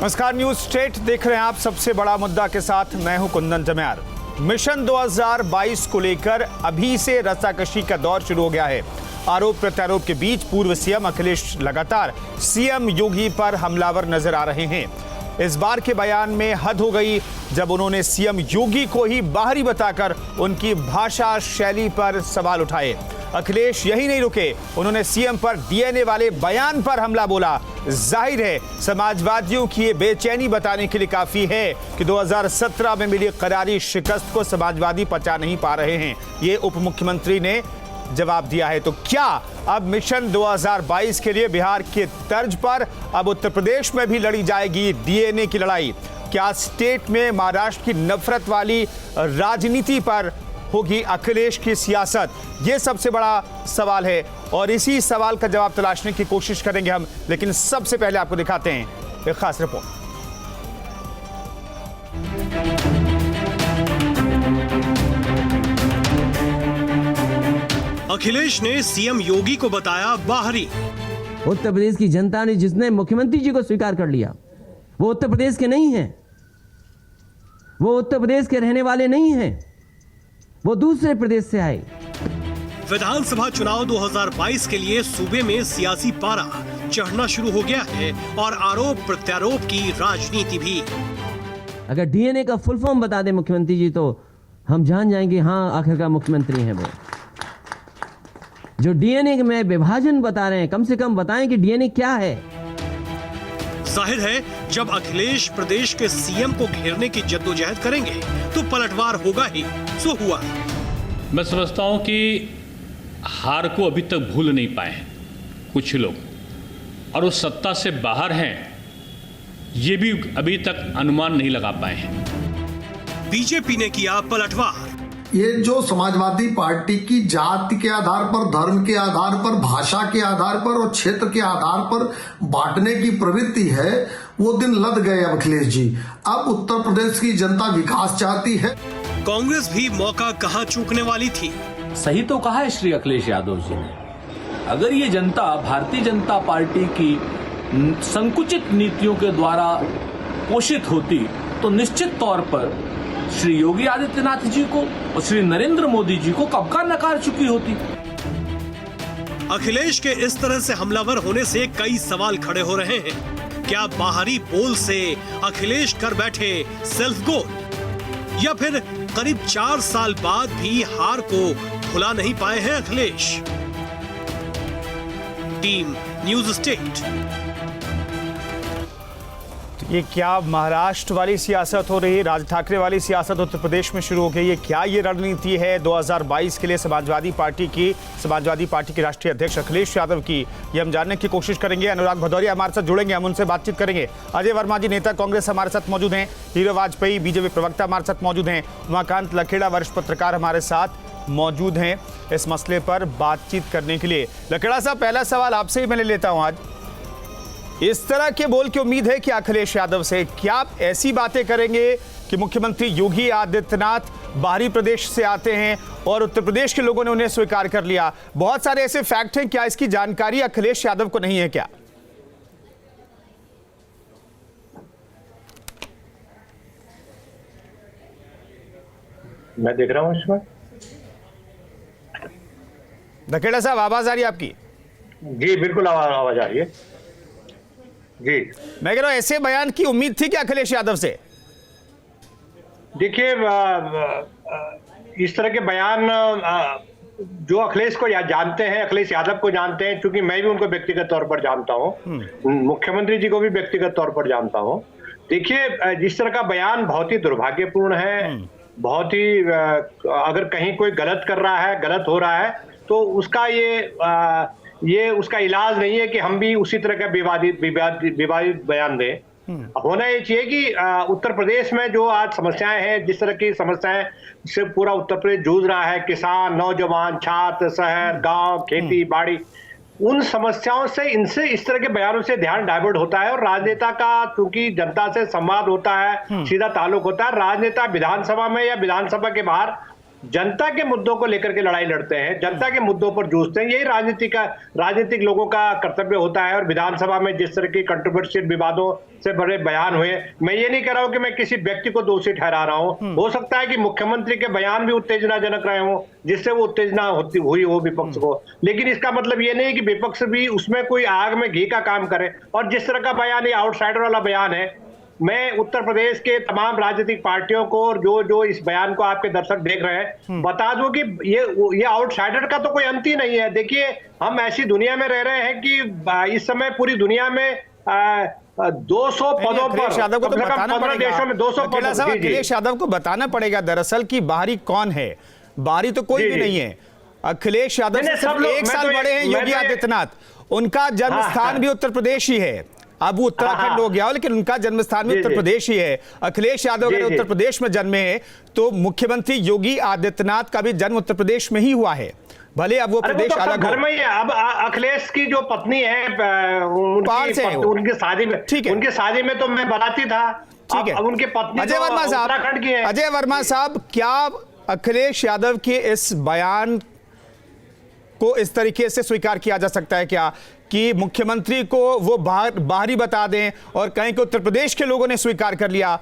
नमस्कार, news state देख रहे हैं आप। सबसे बड़ा मुद्दा के साथ मैं हूं कुंदन जम्यार। मिशन 2022 को लेकर अभी से रस्साकशी का दौर शुरू हो गया है। आरोप प्रत्यारोप के बीच पूर्व सीएम अखिलेश लगातार सीएम योगी पर हमलावर नजर आ रहे हैं। इस बार के बयान में हद हो गई जब उन्होंने सीएम योगी को ही बाहरी बताकर उनकी भाषा शैली पर सवाल उठाए। अखिलेश यही नहीं रुके, उन्होंने सीएम पर डीएनए वाले बयान पर हमला बोला। जाहिर है समाजवादियों की ये बेचैनी बताने के लिए काफी है कि 2017 में मिली करारी शिकस्त को समाजवादी पचा नहीं पा रहे हैं। ये उप मुख्यमंत्री ने जवाब दिया है। तो क्या अब मिशन 2022 के लिए बिहार के तर्ज पर अब उत्तर प्रदेश में भी लड़ी जाएगी डीएनए की लड़ाई? क्या स्टेट में महाराष्ट्र की नफरत वाली राजनीति पर होगी अखिलेश की सियासत? ये सबसे बड़ा सवाल है और इसी सवाल का जवाब तलाशने की कोशिश करेंगे हम। लेकिन सबसे पहले आपको दिखाते हैं एक खास रिपोर्ट। अखिलेश ने सीएम योगी को बताया बाहरी। उत्तर प्रदेश की जनता ने जिसने मुख्यमंत्री जी को स्वीकार कर लिया वो उत्तर प्रदेश के नहीं हैं, वो उत्तर प्रदेश के रहने वाले नहीं हैं, वो दूसरे प्रदेश से आए। विधानसभा चुनाव 2022 के लिए सूबे में सियासी पारा चढ़ना शुरू हो गया है और आरोप प्रत्यारोप की राजनीति भी। अगर डीएनए का फुल फॉर्म बता दे मुख्यमंत्री जी तो हम जान जाएंगे हाँ आखिरकार मुख्यमंत्री हैं वो। जो डीएनए में विभाजन बता रहे हैं कम से कम बताएं कि डीएनए क्या है। जाहिर है जब अखिलेश प्रदेश के सीएम को घेरने की जद्दोजहद करेंगे तो पलटवार होगा ही। सो हुआ। मैं समझता हूं कि हार को अभी तक भूल नहीं पाए हैं कुछ लोग, और वो सत्ता से बाहर हैं ये भी अभी तक अनुमान नहीं लगा पाए हैं। बीजेपी ने किया पलटवार। ये जो समाजवादी पार्टी की जाति के आधार पर, धर्म के आधार पर, भाषा के आधार पर और क्षेत्र के आधार पर बांटने की प्रवृत्ति है वो दिन लद गए अखिलेश जी। अब उत्तर प्रदेश की जनता विकास चाहती है। कांग्रेस भी मौका कहाँ चूकने वाली थी। सही तो कहा है श्री अखिलेश यादव जी ने। अगर ये जनता भारतीय जनता पार्टी की संकुचित नीतियों के द्वारा पोषित होती तो निश्चित तौर पर श्री योगी आदित्यनाथ जी को और श्री नरेंद्र मोदी जी को कब का नकार चुकी होती। अखिलेश के इस तरह से हमलावर होने से कई सवाल खड़े हो रहे हैं। क्या बाहरी पोल से अखिलेश कर बैठे सेल्फ गोल, या फिर करीब 4 साल बाद भी हार को भुला नहीं पाए हैं अखिलेश? Team news state. ये क्या महाराष्ट्र वाली सियासत हो रही है? राज ठाकरे वाली सियासत उत्तर प्रदेश में शुरू हो गई है। क्या ये रणनीति है 2022 के लिए समाजवादी पार्टी के राष्ट्रीय अध्यक्ष अखिलेश यादव की? ये हम जानने की कोशिश करेंगे। अनुराग भदौरिया हमारे साथ जुड़ेंगे, हम उनसे बातचीत करेंगे। अजय वर्मा जी नेता कांग्रेस हमारे साथ मौजूद हैं। हीरो वाजपेयी बीजेपी प्रवक्ता हमारे साथ मौजूद हैं। उमाकांत लखेड़ा वरिष्ठ पत्रकार हमारे साथ मौजूद हैं इस मसले पर बातचीत करने के लिए। लखेड़ा साहब, पहला सवाल आपसे ही मैं लेता हूं। आज इस तरह के बोल की उम्मीद है कि अखिलेश यादव से क्या आप ऐसी बातें करेंगे कि मुख्यमंत्री योगी आदित्यनाथ बाहरी प्रदेश से आते हैं और उत्तर प्रदेश के लोगों ने उन्हें स्वीकार कर लिया? बहुत सारे ऐसे फैक्ट हैं, क्या इसकी जानकारी अखिलेश यादव को नहीं है क्या? मैं देख रहा हूं इसमें। लखेड़ा साहब, आवाज आ रही है आपकी? जी बिल्कुल आवाज आ रही है जी। मैं कह रहा हूं ऐसे बयान की उम्मीद थी कि अखिलेश यादव से? देखिए, इस तरह के बयान जो अखिलेश को जानते हैं, अखिलेश यादव को जानते हैं, क्योंकि मैं भी उनको व्यक्तिगत तौर पर जानता हूं, मुख्यमंत्री जी को भी व्यक्तिगत तौर पर जानता हूं। देखिए, जिस तरह का बयान बहुत ही दुर्भाग्यपूर्ण है, बहुत ही अगर कहीं कोई गलत कर रहा है, गलत हो रहा है तो उसका ये उसका इलाज नहीं है कि हम भी उसी तरह का विवादित बयान दें। होना ये चाहिए कि उत्तर प्रदेश में जो आज समस्याएं हैं, जिस तरह की समस्याएं से पूरा उत्तर प्रदेश जूझ रहा है, किसान, नौजवान, छात्र, शहर, गांव, खेती बाड़ी, उन समस्याओं से इस तरह के बयानों से ध्यान डाइवर्ट होता है। और राजनेता का चूंकि जनता से संवाद होता है, सीधा ताल्लुक होता है, राजनेता विधानसभा में या विधानसभा के बाहर जनता के मुद्दों को लेकर के लड़ाई लड़ते हैं, जनता के मुद्दों पर जूझते हैं। यही राजनीतिक लोगों का कर्तव्य होता है। और विधानसभा में जिस तरह की कंट्रोवर्शियल विवादों से बड़े बयान हुए, मैं ये नहीं कह रहा हूं कि मैं किसी व्यक्ति को दोषी ठहरा रहा हूं। हो सकता है कि मुख्यमंत्री के बयान भी उत्तेजनाजनक रहे हों, जिससे वो उत्तेजना हुई हो विपक्ष को, लेकिन इसका मतलब ये नहीं कि विपक्ष भी उसमें कोई आग में घी का काम करे। और जिस तरह का बयान, ये आउटसाइडर वाला बयान है, मैं उत्तर प्रदेश के तमाम राजनीतिक पार्टियों को और जो इस बयान को आपके दर्शक देख रहे हैं, बता दूं कि ये आउटसाइडर का तो कोई अंत ही नहीं है। देखिए, हम ऐसी दुनिया में रह रहे हैं कि इस समय पूरी दुनिया में 200 पदों पर, अखिलेश यादव को तो बताना 15 देशों में 200 पद। अखिलेश यादव को बताना पड़ेगा दरअसल कि बाहरी कौन है। बाहरी तो कोई भी नहीं है। अखिलेश यादव से सिर्फ 1 साल बड़े हैं योगी आदित्यनाथ। उनका जन्म स्थान भी उत्तर प्रदेश ही है। अब वो उत्तराखंड हो गया, लेकिन उनका जन्म स्थान भी उत्तर प्रदेश ही है। अखिलेश यादव अगर उत्तर प्रदेश में जन्मे हैं तो मुख्यमंत्री योगी आदित्यनाथ का भी जन्म उत्तर प्रदेश में ही हुआ है, भले अब वो प्रदेश अलग घर में ही है। अब अखिलेश की जो पत्नी है, उनकी शादी में, ठीक है, उनकी शादी में तो मैं बाराती था। ठीक है, अब उनकी पत्नी अजय वर्मा साहब, उत्तराखंड की है। अजय वर्मा साहब, क्या अखिलेश यादव के इस बयान को इस तरीके से स्वीकार किया जा सकता है क्या कि मुख्यमंत्री को वो बाहरी बता दें और कहें कि उत्तर प्रदेश के लोगों ने स्वीकार कर लिया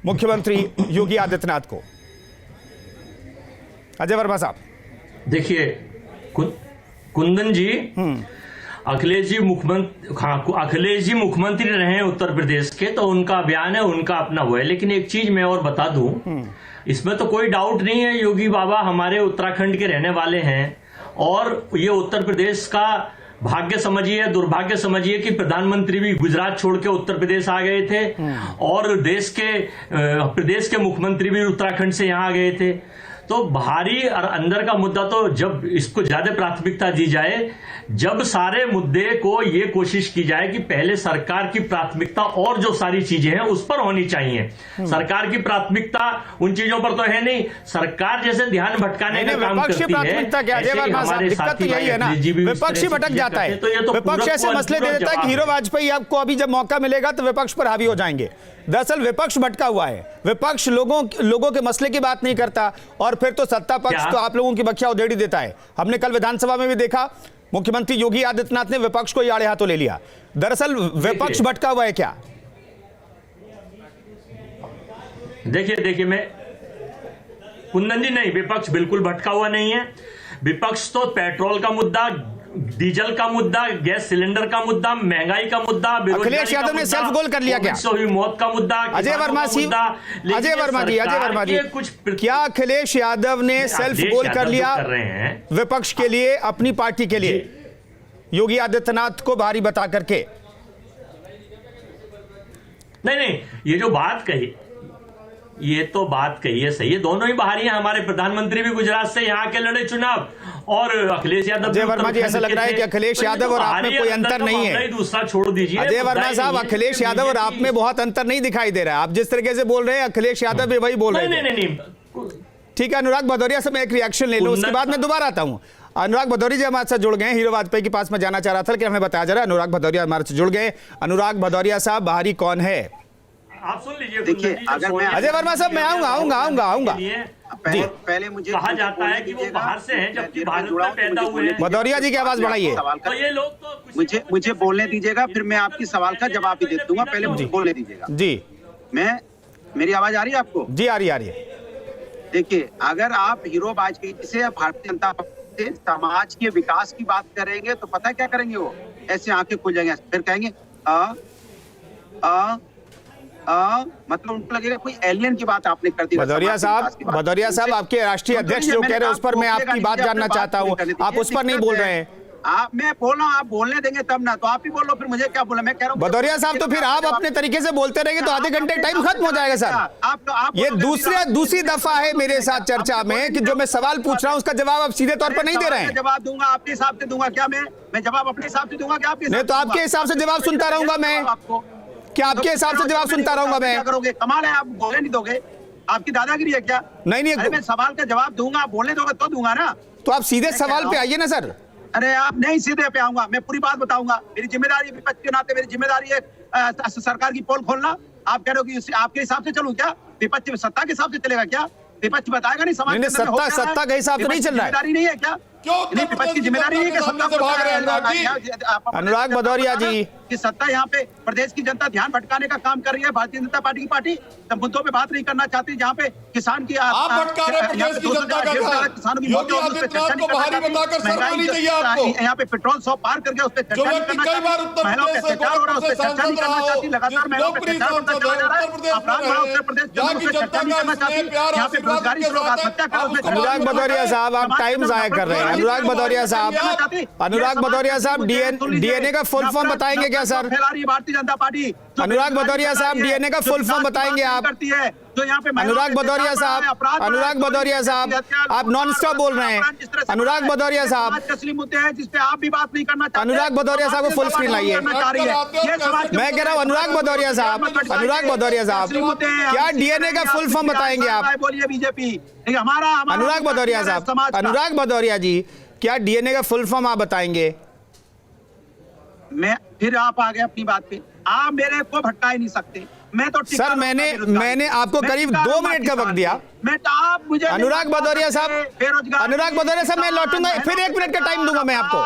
मुख्यमंत्री योगी आदित्यनाथ को? अजय वर्मा साहब, देखिए कुंदन जी, अखिलेश जी मुख्यमंत्री रहे हैं उत्तर प्रदेश के, तो उनका बयान है, उनका अपना वो है। लेकिन एक चीज मैं और बता दूं, इसमें तो कोई डाउट नहीं है, योगी बाबा हमारे उत्तराखंड के रहने वाले हैं और ये उत्तर प्रदेश का भाग्य समझिए, दुर्भाग्य समझिए कि प्रधानमंत्री भी गुजरात छोड़ के उत्तर प्रदेश आ गए थे और प्रदेश के मुख्यमंत्री भी उत्तराखंड से यहां आ गए थे। तो बाहरी और अंदर का मुद्दा तो जब इसको ज्यादा प्राथमिकता दी जाए, जब सारे मुद्दे को ये कोशिश की जाए कि पहले सरकार की प्राथमिकता और जो सारी चीजें हैं उस पर होनी चाहिए। सरकार की प्राथमिकता उन चीजों पर तो है नहीं, सरकार जैसे ध्यान भटकाने का काम करती है। दिक्कत यही है ना, विपक्ष भटक जाता है। विपक्ष ऐसे मसले दे देता है कि हीरो वाजपेयी आपको अभी जब मौका मिलेगा तो विपक्ष पर हावी हो जाएंगे। दरअसल विपक्ष भटका हुआ है, विपक्ष लोगों के मसले की बात नहीं करता और फिर तो सत्ता पक्ष तो आप लोगों की बख्शा उधेड़ी देता है। हमने कल विधानसभा में भी देखा, मुख्यमंत्री योगी आदित्यनाथ ने विपक्ष को आड़े हाथों ले लिया। दरअसल विपक्ष भटका हुआ है क्या? देखिए मैं कुंदन जी, नहीं, विपक्ष बिल्कुल भटका हुआ नहीं है। विपक्ष तो पेट्रोल का मुद्दा, डीजल का मुद्दा, गैस सिलेंडर का मुद्दा, महंगाई का मुद्दा, अखिलेश यादव ने सेल्फ गोल कर लिया क्या? मौत का मुद्दा, अजय वर्मा जी, क्या अखिलेश यादव ने सेल्फ गोल कर लिया विपक्ष के लिए, अपनी पार्टी के लिए, योगी आदित्यनाथ को भारी बता करके? नहीं, ये जो बात कही, ये तो बात कही है सही है, दोनों ही बाहरी हैं। हमारे प्रधानमंत्री भी गुजरात से यहाँ के लड़े चुनाव और अखिलेश यादव। अजय वर्मा जी, ऐसा लग रहा है कि अखिलेश यादव और आप में कोई अंतर नहीं है। दूसरा छोड़ दीजिए अजय वर्मा साहब, अखिलेश यादव और आप में बहुत अंतर नहीं दिखाई दे रहा है। आप जिस तरीके से बोल रहे हैं अखिलेश यादव भी वही बोल रहे हैं। नहीं। ठीक है, अनुराग भदौरिया से मैं एक रिएक्शन ले लूं, उसके बाद मैं दोबारा आता हूं। अनुराग भदौरिया जी हमारे साथ जुड़ गए। हीरो वाजपेयी के पास में जाना चाह रहा था कि हमें बताया जा रहा है अनुराग भदौरिया हमारे से जुड़ गए। अनुराग भदौरिया साहब, बाहरी कौन है? आप सुन लीजिए। देखिए, अगर मैं अजय वर्मा साहब, मैं आऊंगा। पहले मुझे कहा जाता है कि वो बाहर से हैं जबकि भारत में पैदा हुए हैं। भदौरिया जी की आवाज बढ़ाइए। तो ये लोग तो मुझे बोलने दीजिएगा, फिर मैं आपकी सवाल का जवाब भी दे दूंगा। पहले मुझे बोलने दीजिएगा जी। मेरी आवाज आ रही है आपको? जी, आ रही है। देखिए, अगर आप हीरो वाजपेयी से भारतीय जनता पार्टी से समाज के विकास की बात करेंगे तो पता क्या करेंगे, वो ऐसे आंखें खुल जाएंगे, फिर कहेंगे मतलब उनको लगेगा कोई एलियन की बात आपने कर दी। भदौरिया साहब, आपके राष्ट्रीय अध्यक्ष जो कह रहे हैं उस पर मैं आपकी बात जानना चाहता हूं। आप उस पर नहीं बोल रहे हैं। मैं बोल रहा हूँ, आप बोलने देंगे तब ना, तो आप ही बोल लो, फिर मुझे क्या बोला? मैं कह रहा हूँ भदौरिया साहब, तो फिर आप अपने तरीके से बोलते रहेंगे तो आधे घंटे टाइम खत्म हो जाएगा सर। ये दूसरी दफा है मेरे साथ चर्चा में कि जो मैं सवाल पूछ रहा हूँ उसका जवाब आप सीधे तौर पर नहीं दे रहे हैं। जवाब दूंगा आपके हिसाब से दूंगा क्या? मैं जवाब अपने हिसाब से दूंगा क्या? नहीं तो आपके हिसाब से जवाब सुनता रहूंगा मैं। आपको क्या आपके हिसाब से जवाब सुनता रहूंगा मैं? क्या करोगे? कमाल है, आप बोलने नहीं दोगे? आपकी दादागिरी है क्या? नहीं, मैं सवाल का जवाब दूंगा, आप बोलने दोगे तो दूंगा ना। तो आप सीधे सवाल पे आइए ना सर। अरे आप नहीं सीधे पे आऊंगा, मैं पूरी बात बताऊंगा। मेरी जिम्मेदारी विपक्ष के नाते, मेरी जिम्मेदारी है सरकार की पोल खोलना। आप कह रहे हो कि आपके हिसाब से चलूं क्या? विपक्ष सत्ता के हिसाब से चलेगा क्या? विपक्ष बताएगा नहीं समाज नहीं, के अंदर में हो क्या रहा है? सत्ता का हिसाब तो नहीं चल रहा है। जिम्मेदारी नहीं है क्या? नहीं, विपक्ष की जिम्मेदारी नहीं है कि सत्ता को भाग रहे हैं अनुराग भदौरिया जी कि सत्ता यहाँ पे प्रदेश की जनता ध्यान भटकाने का काम कर रही है। भारतीय जनता पार्टी की पार्टी तब मुद्दों पे बात नहीं करना चाहती, जहाँ पे किसान की आप भटका रहे हैं प्रदेश की जनता का ध्यान। किसानों की योगी आदित्यनाथ को बाहरी बताकर शर्म आनी चाहिए आपको। यहाँ पे पेट्रोल 100 पार करके उस पर जो व्यक्ति कई बार उत्तर प्रदेश से गोरखपुर से सांसद रहा हो, लगातार लोकप्रिय सांसद है, उत्तर प्रदेश में रहे, जहाँ की जनता का स्नेह प्यार आशीर्वाद के साथ है। अनुराग भदौरिया साहब, आप टाइम जाया कर रहे हैं। अनुराग भदौरिया साहब, डीएनए का फुल फॉर्म बताएंगे क्या सर? फैला रही है भारतीय जनता पार्टी। अनुराग भदौरिया साहब, डीएनए का फुल फॉर्म बताएंगे आप? करती है जो यहाँ पे अनुराग भदौरिया साहब, आप नॉन स्टॉप बोल रहे हैं। अनुराग भदौरिया साहब, असली मुद्दे हैं जिस पे आप भी बात नहीं करना चाहते। अनुराग भदौरिया साहब को फुल स्क्रीन लाइए। मैं कह रहा हूँ अनुराग भदौरिया साहब, क्या डीएनए का फुल फॉर्म बताएंगे आप? बोलिए बीजेपी हमारा अनुराग भदौरिया साहब, अनुराग भदौरिया जी, क्या डीएनए का फुल फॉर्म आप बताएंगे? मैं फिर आप आ गए अपनी बात पे। आप मेरे को भटका ही नहीं सकते। मैं तो सर मैंने आपको करीब 2 मिनट का वक्त दिया। मैं आप मुझे अनुराग भदौरिया साहब, मैं लौटूंगा, फिर 1 मिनट का टाइम दूंगा मैं आपको।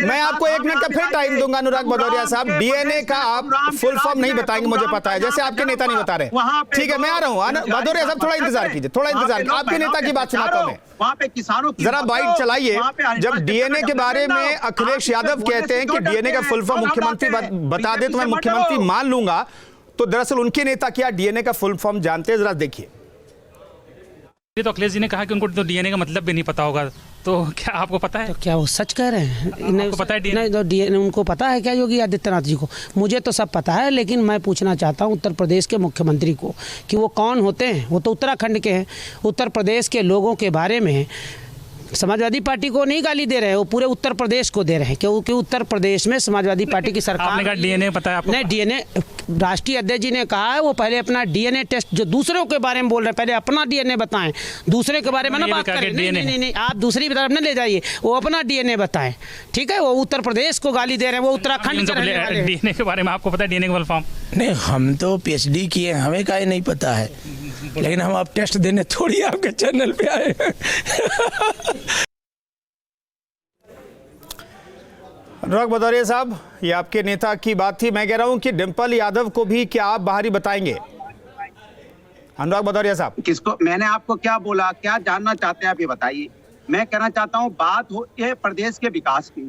मैं आपको 1 मिनट का फिर टाइम दूंगा। अनुराग भदौरिया साहब, डीएनए का आप फुल फॉर्म नहीं बताएंगे, मुझे पता है, जैसे आपके नेता नहीं बता रहे। ठीक है, मैं आ रहा हूँ। भदौरिया साहब थोड़ा इंतजार कीजिए, थोड़ा इंतजार। आपके नेता की बात सुनाता हूँ मैं। वहाँ पे किसानों की जरा बाइट चलाइए। जब डीएनए के बारे में अखिलेश यादव कहते हैं कि डीएनए का फुल फॉर्म मुख्यमंत्री बता दे तो मैं मुख्यमंत्री मान लूंगा, तो दरअसल उनके नेता क्या डीएनए का फुल फॉर्म जानते हैं? जरा देखिए। तो अखिलेश जी ने कहा कि उनको तो डीएनए का मतलब भी नहीं पता होगा, तो क्या आपको पता है? तो क्या वो सच कह रहे हैं? आपको पता है डीएनए? नहीं, तो डीएनए उनको पता है क्या योगी आदित्यनाथ जी को? मुझे तो सब पता है, लेकिन मैं पूछना चाहता हूँ उत्तर प्रदेश के मुख्यमंत्री को कि वो कौन होते हैं। वो तो उत्तराखंड के हैं। उत्तर प्रदेश के लोगों के बारे में समाजवादी पार्टी को नहीं गाली दे रहे हैं, वो पूरे उत्तर प्रदेश को दे रहे हैं, क्योंकि उत्तर प्रदेश में समाजवादी पार्टी की सरकार। आपने कहा डीएनए पता है आपको? नहीं, डीएनए राष्ट्रीय अध्यक्ष जी ने कहा है वो पहले अपना डीएनए टेस्ट, जो दूसरों के बारे में बोल रहे हैं, पहले अपना डीएनए बताएं, दूसरे के बारे में ना बात करें। नहीं, आप दूसरी तरफ न ले जाइए, वो अपना डीएनए बताएं। ठीक है, वो उत्तर प्रदेश को गाली दे रहे हैं, वो उत्तराखंड के रहने वाले हैं। डीएनए के बारे में आपको पता है? डीएनए का फुल फॉर्म? नहीं, हम तो पीएचडी किए, हमें काहे नहीं पता है, लेकिन हम आप टेस्ट देने थोड़ी आपके चैनल पे आए। अनुराग भदौरिया साहब, ये आपके नेता की बात थी। मैं कह रहा हूं कि डिंपल यादव को भी क्या आप बाहरी बताएंगे? अनुराग भदौरिया साहब, किसको? मैंने आपको क्या बोला? क्या जानना चाहते हैं आप ये बताइए। मैं कहना चाहता हूं बात हो ये प्रदेश के विकास की।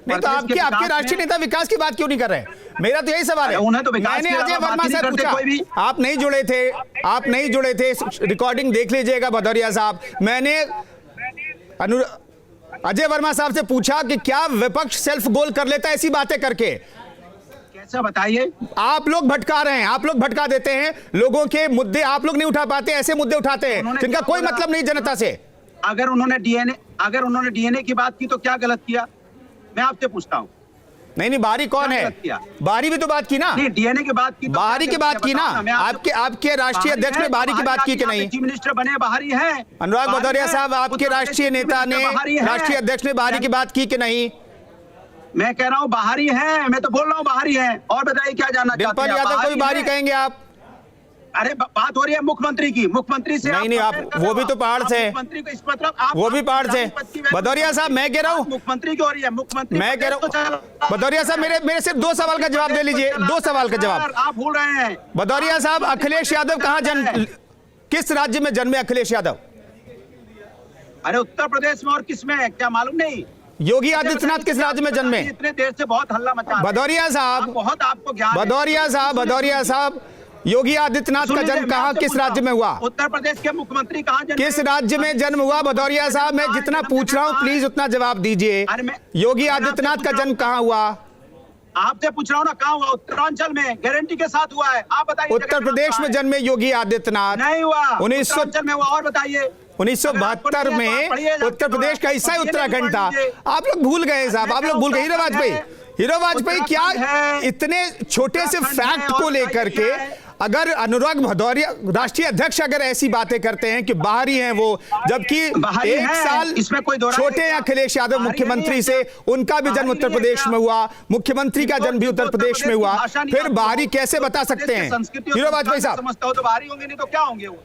नहीं तो आपके राष्ट्रीय नेता विकास की बात क्यों नहीं कर रहे? मेरा तो यही सवाल है। उन्हें तो विकास मैंने अजय वर्मा से पूछा, आप नहीं जुड़े थे, रिकॉर्डिंग देख लीजिएगा भदौरिया साहब। मैंने अजय वर्मा साहब से पूछा कि क्या विपक्ष सेल्फ गोल कर लेता है ऐसी बातें करके? कैसा बताइए? आप लोग भटका रहे हैं, आप लोग भटका देते हैं लोगों के मुद्दे, आप लोग नहीं उठा पाते, ऐसे मुद्दे उठाते हैं जिनका कोई मतलब नहीं जनता से। अगर उन्होंने डीएनए की बात की तो क्या गलत किया? मैं आपसे पूछता हूँ। नहीं, बाहरी कौन है? बाहरी भी तो बात की ना। नहीं, डीएनए की बात की तो बाहरी की बात की ना। आपके राष्ट्रीय अध्यक्ष ने बाहरी की बात की कि नहीं? चीफ मिनिस्टर बने बाहरी हैं। अनुराग भदौरिया साहब, आपके राष्ट्रीय नेता ने, राष्ट्रीय अध्यक्ष ने बाहरी की बात की कि नहीं? मैं कह रहा हूँ बाहरी हैं, मैं तो बोल रहा हूँ बाहरी हैं। और बताइए क्या जानना चाहते हैं? डिंपल यादव को भी बाहरी कहेंगे आप? अरे बात हो रही है मुख्यमंत्री की। मुख्यमंत्री से नहीं, आप वो भी तो पहाड़ से, मुख्यमंत्री को इस मतलब वो भी पहाड़ से। भदौरिया साहब, मैं कह रहा हूँ मुख्यमंत्री की हो रही है। मुख्यमंत्री मैं कह रहा हूँ भदौरिया साहब, मेरे सिर्फ 2 सवाल का जवाब दे लीजिए। 2 सवाल का जवाब आप भूल रहे हैं। भदौरिया साहब, अखिलेश यादव किस राज्य में जन्मे अखिलेश यादव? अरे उत्तर प्रदेश में, और किस में है क्या मालूम नहीं? योगी आदित्यनाथ किस राज्य में जन्मे? इतने देर से बहुत हल्ला मचा। भदौरिया साहब, बहुत आपको ज्ञान। भदौरिया साहब, योगी आदित्यनाथ का जन्म कहाँ, किस राज्य में हुआ? उत्तर प्रदेश के मुख्यमंत्री कहाँ जन्मे? किस राज्य में जन्म हुआ? भदौरिया साहब, मैं जितना पूछ रहा हूँ प्लीज उतना जवाब दीजिए। योगी आदित्यनाथ का जन्म कहाँ हुआ? आपसे पूछ रहा हूँ ना, कहाँ हुआ? उत्तरांचल में गारंटी के साथ हुआ है। आप बताइए। उत्तर प्रदेश में जन्मे योगी आदित्यनाथ? नहीं हुआ, 1900 में हुआ। और बताइए। 1972 में उत्तर प्रदेश का हिस्सा ही उत्तराखंड था। आप लोग भूल गए साहब, आप लोग भूल गए। हीरो वाजपेयी क्या इतने छोटे से फैक्ट को लेकर के अगर अनुराग भदौरिया राष्ट्रीय अध्यक्ष अगर ऐसी बातें करते हैं कि बाहरी हैं वो, जबकि 1 साल छोटे हैं अखिलेश यादव मुख्यमंत्री से, उनका भी जन्म उत्तर प्रदेश में हुआ, मुख्यमंत्री का जन्म भी उत्तर प्रदेश में हुआ, फिर बाहरी कैसे बता सकते हैं? हीरो वाजपेयी साहब, समझता हो तो बाहरी होंगे, नहीं तो क्या होंगे वो?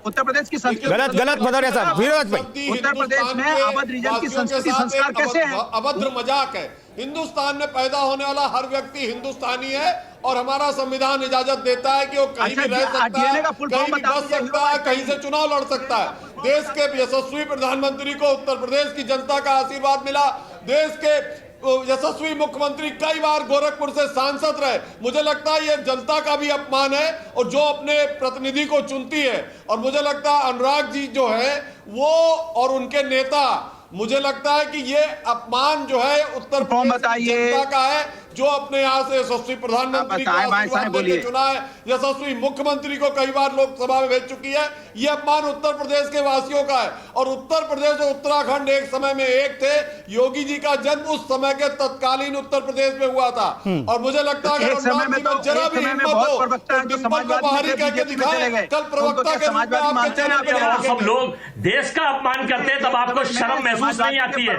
उत्तर प्रदेश की संस्कृति गलत भदौरिया साहब, विरोध भाई। उत्तर प्रदेश में अवध रीजन की संस्कृति संस्कार कैसे है? अभद्र मजाक है। हिंदुस्तान में पैदा होने वाला हर व्यक्ति हिंदुस्तानी है और हमारा संविधान इजाजत देता है कि वो कहीं भी रह सकता है, कहीं भी बस सकता है, कहीं से चुनाव लड़ सकता है। देश के यशस्वी प्रधानमंत्री को उत्तर प्रदेश की जनता का आशीर्वाद मिला। देश के यशस्वी मुख्यमंत्री कई बार गोरखपुर से सांसद रहे। मुझे लगता है ये जनता का भी अपमान है और जो अपने प्रतिनिधि को चुनती है। और मुझे लगता है अनुराग जी जो है वो और उनके नेता, मुझे लगता है कि ये अपमान जो है उत्तर प्रदेश की जनता का है, जो अपने यहाँ से यशस्वी प्रधानमंत्री को आशीर्वाद देकर चुना है, यशस्वी मुख्यमंत्री को कई बार लोकसभा में भेज चुकी है। ये अपमान उत्तर प्रदेश के वासियों का है। और उत्तर प्रदेश और उत्तराखंड एक समय में एक थे। योगी जी का जन्म उस समय के तत्कालीन उत्तर प्रदेश में हुआ था। और मुझे लगता है अगर अनुराग जी में जरा भी हिम्मत हो तो डिंपल को बाहरी कह के दिखाए। कल प्रवक्ता के रूप में आपके चैनल पे सब लोग देश का अपमान करते हैं, तब आपको शर्म महसूस नहीं आती है?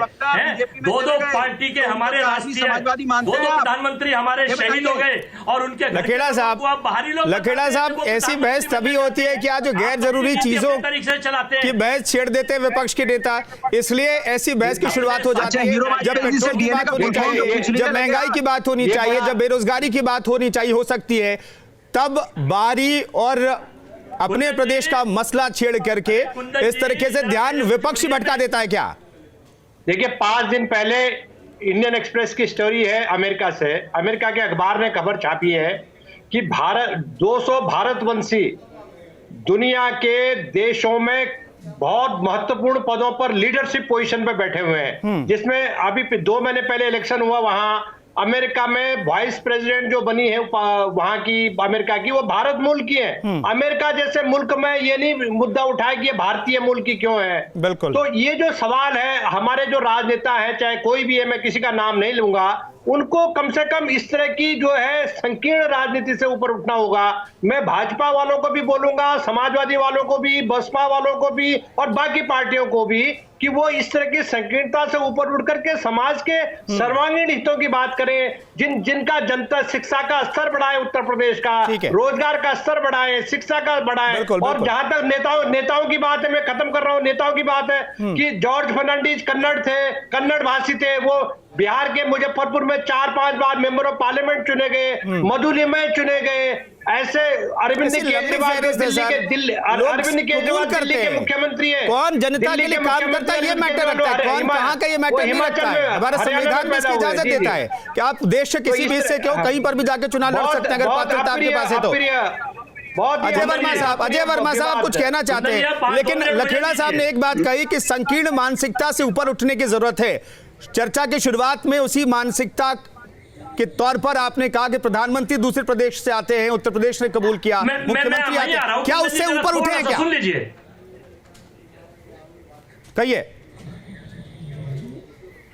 दो पार्टी के हमारे राष्ट्रीय दो प्रधानमंत्री हमारे शहीद हो गए और उनके लखेड़ा साहब ऐसी बहस तभी होती है कि आज जो गैर जरूरी चीजों की बहस छेड़ देते हैं विपक्ष के नेता, इसलिए ऐसी बहस की शुरुआत हो जाती है। जब पेट्रोल की बात होनी चाहिए, जब महंगाई की बात होनी चाहिए, जब बेरोजगारी की बात होनी चाहिए, हो सकती है, तब बारी और अपने प्रदेश का मसला छेड़ करके इस तरीके से ध्यान विपक्ष भटका देता है क्या? देखिए, 5 दिन पहले इंडियन एक्सप्रेस की स्टोरी है अमेरिका से। अमेरिका के अखबार ने खबर छापी है कि 200 भारतवंशी दुनिया के देशों में बहुत महत्वपूर्ण पदों पर लीडरशिप पोजीशन पे बैठे हुए हैं, जिसमें अभी 2 महीने पहले इलेक्शन हुआ। वहां अमेरिका में वाइस प्रेसिडेंट जो बनी है वहां की अमेरिका की, वो भारत मूल की है। अमेरिका जैसे मुल्क में ये नहीं मुद्दा उठाया कि ये भारतीय मूल की क्यों है। बिल्कुल। तो ये जो सवाल है, हमारे जो राजनेता है, चाहे कोई भी है, मैं किसी का नाम नहीं लूंगा, उनको कम से कम इस तरह की जो है संकीर्ण राजनीति से ऊपर उठना होगा। मैं भाजपा वालों को भी बोलूंगा, समाजवादी वालों को भी, बसपा वालों को भी और बाकी पार्टियों को भी, कि वो इस तरह की संकीर्णता से ऊपर उठ करके समाज के सर्वांगीण हितों की बात करें। जिनका जनता शिक्षा का स्तर बढ़ाए, उत्तर प्रदेश का रोजगार का स्तर बढ़ाए, शिक्षा का बढ़ाए। और जहां तक नेताओं की बात है, मैं खत्म कर रहा हूं, नेताओं की बात है कि जॉर्ज फर्नांडीज कन्नड़ थे, कन्नड़ भाषी थे। वो बिहार के मुजफ्फरपुर में 4-5 बार मेंबर ऑफ पार्लियामेंट चुने गए, मधुली में चुने गए। ऐसे अरविंद केजरीवाल दिल्ली के मुख्यमंत्री है। कौन जनता के लिए काम करता है ये मैटर रखता है, कौन कहां का ये मैटर नहीं रखता है। हमारा संविधान में इसकी इजाजत देता है कि आप देश के किसी भी हिस्से के हो, कहीं पर भी जाकर चुनाव लड़ सकते हैं अगर पात्रता आपके पास है तो। अजय वर्मा साहब कुछ कहना चाहते हैं, लेकिन लखेड़ा साहब ने एक बात कही कि संकीर्ण मानसिकता से ऊपर उठने की जरूरत है। चर्चा की शुरुआत में उसी मानसिकता के तौर पर आपने कहा कि प्रधानमंत्री दूसरे प्रदेश से आते हैं, उत्तर प्रदेश ने कबूल किया, मुख्यमंत्री आते हैं, क्या उससे ऊपर उठे हैं क्या? सुन लीजिए, कहिए,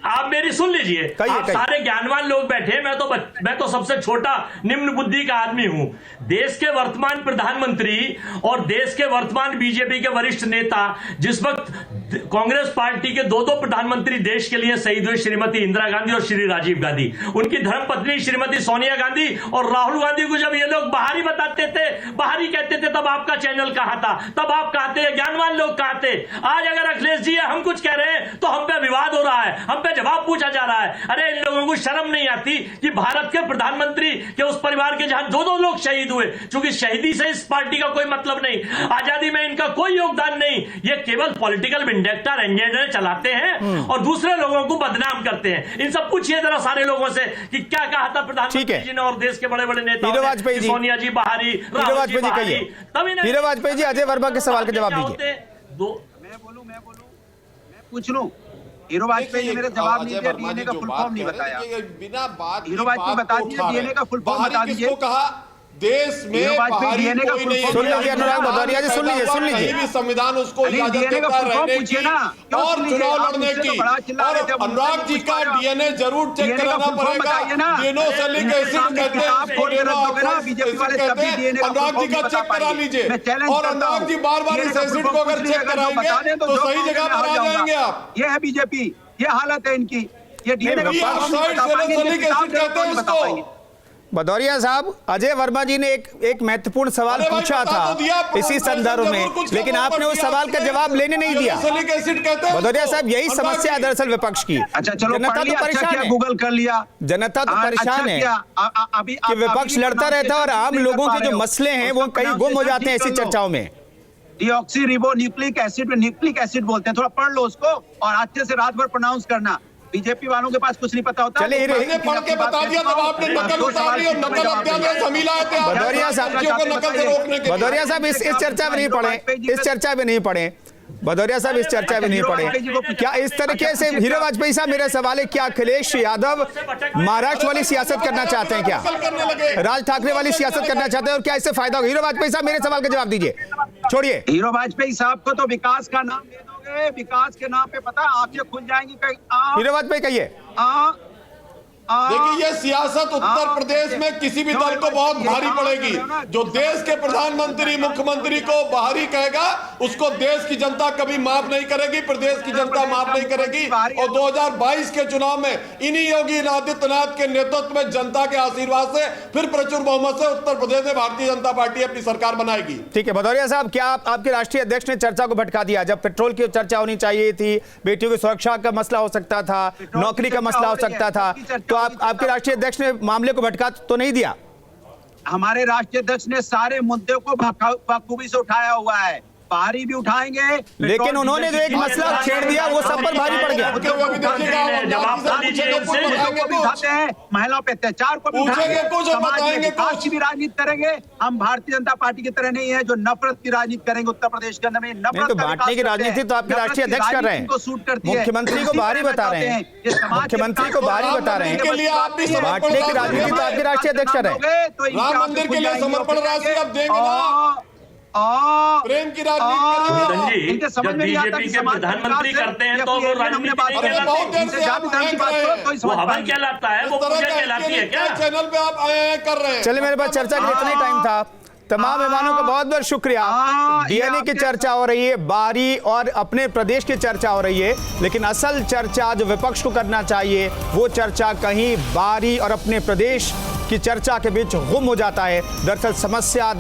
आप मेरी सुन लीजिए। आप सारे ज्ञानवान लोग बैठे, मैं तो सबसे छोटा निम्न बुद्धि का आदमी हूं। देश के वर्तमान प्रधानमंत्री और देश के वर्तमान बीजेपी के वरिष्ठ नेता, जिस वक्त कांग्रेस पार्टी के 2 प्रधानमंत्री देश के लिए शहीद हुए, श्रीमती इंदिरा गांधी और श्री राजीव गांधी, उनकी धर्मपत्नी श्रीमती सोनिया गांधी और राहुल गांधी को जब ये लोग बाहरी बताते थे, बाहरी कहते थे, तब आपका चैनल कहां था? तब आप कहते हैं ज्ञानवान लोग कहते। आज अगर अखिलेश जी हम कुछ कह रहे हैं तो हम पे विवाद हो रहा है, हम पे जवाब पूछा जा रहा है। अरे इन लोगों को शर्म नहीं आती कि भारत के प्रधानमंत्री के उस परिवार के जहां 2 लोग शहीद हुए, क्योंकि शहीदी से इस पार्टी का कोई मतलब नहीं, आजादी में इनका कोई योगदान नहीं, ये केवल पॉलिटिकल विंडेक्टर एजेंडा चलाते हैं और दूसरे लोगों को बदनाम करते हैं। इन सब पूछिए जरा सारे लोगों से कि क्या कहा था प्रधानमंत्री जी ने और देश के बड़े बड़े नेता सोनिया जी बाहरी, राहुल जी बाहरी, तभी हीरो वाजपेयी जी। अजय वर्मा के सवाल का जवाब दीजिए। मैं पूछ लूं, हीरो वाजपेयी ने मेरे जवाब नहीं दिया, डीएनए का फुल फॉर्म नहीं बताया। बिना बात हीरो वाजपेयी बता दीजिए, डीएनए का फुल फॉर्म बता दीजिए। कहा देश में बाहरी कोई नहीं, सुन लीजिए अनुराग भदौरिया जी, सुन लीजिए भी संविधान उसको इजाजत देता है रहने की और चुनाव लड़ने की। और अनुराग जी का डीएनए जरूर चेक कराना पड़ेगा। डिनोसैलिक एसिड कहते हैं, अनुराग जी का चेक करा लीजिए। और अनुराग जी बार इस एसिड को अगर चेक कराएंगे तो सही जगह पर आ जाएंगे आप। ये है बीजेपी, ये हालत है इनकी। ये डीएनए कहते हैं उसको। भदौरिया साहब, अजय वर्मा जी ने एक महत्वपूर्ण सवाल पूछा था इसी संदर्भ में, लेकिन आपने उस सवाल का जवाब लेने नहीं दिया। भदौरिया साहब, यही समस्या है दरअसल विपक्ष की। अच्छा चलो, जनता तो परेशान है, गूगल कर लिया, जनता तो परेशान है कि विपक्ष लड़ता रहता है और आम लोगों के जो मसले हैं वो कहीं गुम हो जाते हैं ऐसी चर्चाओं में। डिऑक्सीरिबोन्यूक्लिक एसिड में न्यूक्लिक एसिड बोलते हैं, थोड़ा पढ़ लो उसको और अच्छे से रात भर प्रोनाउंस करना। बीजेपी वालों के पास कुछ नहीं पता होता। चलिए मैंने पढ़ के बता दिया, तब आपने नकल उतारी और नकल अध्यादेश हम ही लाए थे। भदौरिया साहब, नकल से रोकने के लिए। भदौरिया साहब इस चर्चा में नहीं पढ़े, इस चर्चा में नहीं पढ़े। भदौरिया साहब इस चर्चा में नहीं पढ़े। क्या इस तरीके से हीरो वाजपेयी साहब, मेरा सवाल है, क्या अखिलेश यादव महाराष्ट्र वाली सियासत करना चाहते हैं? क्या राज ठाकरे वाली सियासत करना चाहते हैं और क्या इससे फायदा होगा? हीरो वाजपेयी साहब, मेरे सवाल का जवाब दीजिए। छोड़िए हीरो वाजपेयी साहब को तो विकास का नाम दे दोगे, विकास के नाम पे पता आंखें खुल जाएंगी कहीं। हीरो वाजपेयी कहिए। देखिए, ये सियासत उत्तर प्रदेश में किसी भी दल को बहुत भारी पड़ेगी। जो देश के प्रधानमंत्री मुख्यमंत्री को बाहरी कहेगा, उसको देश की जनता कभी माफ नहीं करेगी, प्रदेश की जनता माफ नहीं करेगी। और 2022 के चुनाव में इन्हीं योगी आदित्यनाथ के नेतृत्व में जनता के आशीर्वाद से फिर प्रचुर बहुमत से उत्तर प्रदेश में भारतीय जनता पार्टी अपनी सरकार बनाएगी। ठीक है भदौरिया साहब, क्या आपके राष्ट्रीय अध्यक्ष ने चर्चा को भटका दिया? जब पेट्रोल की चर्चा होनी चाहिए थी, बेटियों की सुरक्षा का मसला हो सकता था, नौकरी का मसला हो सकता था, तो आपके राष्ट्रीय अध्यक्ष ने मामले को भटका तो नहीं दिया? हमारे राष्ट्रीय अध्यक्ष ने सारे मुद्दों को बखूबी से उठाया हुआ है, भारी भी उठाएंगे। लेकिन उन्होंने जो एक मसला छेड़ दिया वो सब पर भारी पड़ गया। महिलाओं पे अत्याचार को विकास की भी राजनीति करेंगे। हम भारतीय जनता पार्टी की तरह नहीं है जो नफरत की राजनीति करेंगे उत्तर प्रदेश के अंदर में। नफरत तो बांटने की राजनीति तो आपके राष्ट्रीय अध्यक्ष कर रहे हैं, मुख्यमंत्री को बाहरी बता रहे हैं, मुख्यमंत्री को बाहरी बता रहे हैं। बांटने की राजनीति तो आपके राष्ट्रीय अध्यक्ष कर रहे हैं। राम मंदिर के लिए समर्पण राशि अब देंगे ना, प्रेम की राजनीति जब बीजेपी के प्रधानमंत्री करते हैं तो वो राजनीति वो हवन कहलाता है, वो पूजा कहलाती है क्या? चैनल पे आप आए कर रहे हैं। चलिए, मेरे पास चर्चा के लिए इतना ही टाइम था। तमाम मेहमानों का बहुत बहुत शुक्रिया। डीएनए की चर्चा हो रही है, बारी और अपने प्रदेश की चर्चा हो रही है, लेकिन असल चर्चा जो विपक्ष को करना चाहिए वो चर्चा कहीं बारी और अपने प्रदेश की चर्चा के बीच गुम हो जाता है। दरअसल समस्या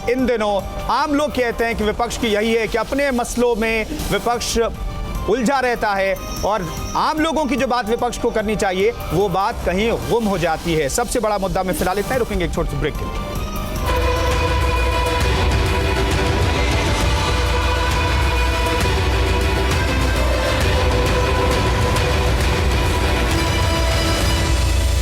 इन दिनों आम लोग कहते हैं कि विपक्ष की यही है कि अपने मसलों में विपक्ष उलझा रहता है और आम लोगों की जो बात विपक्ष को करनी चाहिए वो बात कहीं गुम हो जाती है। सबसे बड़ा मुद्दा में फिलहाल इतना ही, रुकेंगे एक छोटे से ब्रेक के लिए।